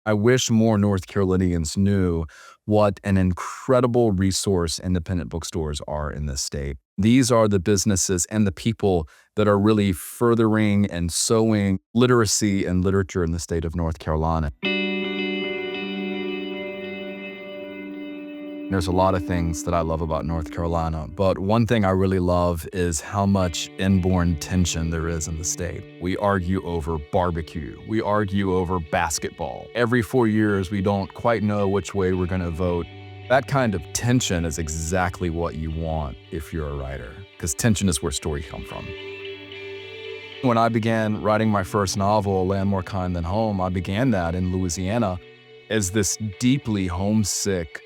I wish more North Carolinians knew what an incredible resource independent bookstores are in this state. These are the businesses and the people that are really furthering and sowing literacy and literature in the state of North Carolina. There's a lot of things that I love about North Carolina, but one thing I really love is how much inborn tension there is in the state. We argue over barbecue. We argue over basketball. Every 4 years, we don't quite know which way we're going to vote. That kind of tension is exactly what you want if you're a writer, because tension is where stories come from. When I began writing my first novel, A Land More Kind Than Home, I began that in Louisiana as this deeply homesick,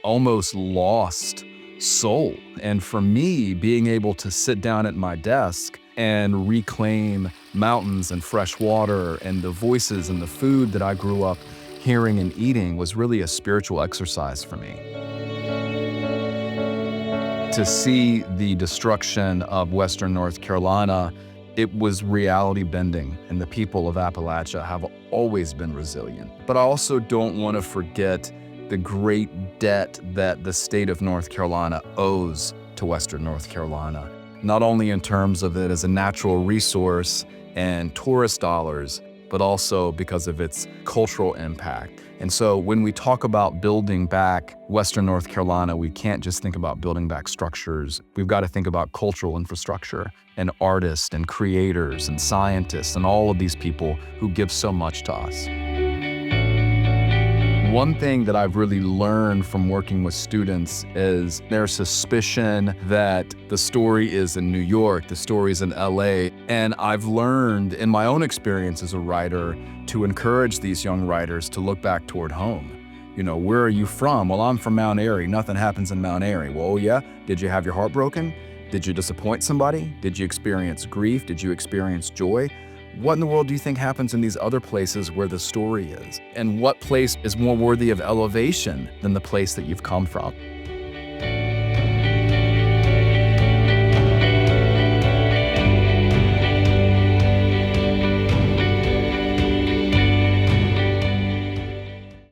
almost lost soul. And for me, being able to sit down at my desk and reclaim mountains and fresh water and the voices and the food that I grew up hearing and eating was really a spiritual exercise for me. To see the destruction of Western North Carolina, it was reality bending, and the people of Appalachia have always been resilient. But I also don't want to forget the great debt that the state of North Carolina owes to Western North Carolina, not only in terms of it as a natural resource and tourist dollars, but also because of its cultural impact. And so when we talk about building back Western North Carolina, we can't just think about building back structures. We've got to think about cultural infrastructure and artists and creators and scientists and all of these people who give so much to us. One thing that I've really learned from working with students is their suspicion that the story is in New York, the story is in LA. And I've learned in my own experience as a writer to encourage these young writers to look back toward home. You know, where are you from? Well, I'm from Mount Airy. Nothing happens in Mount Airy. Well, yeah. Did you have your heart broken? Did you disappoint somebody? Did you experience grief? Did you experience joy? What in the world do you think happens in these other places where the story is? And what place is more worthy of elevation than the place that you've come from?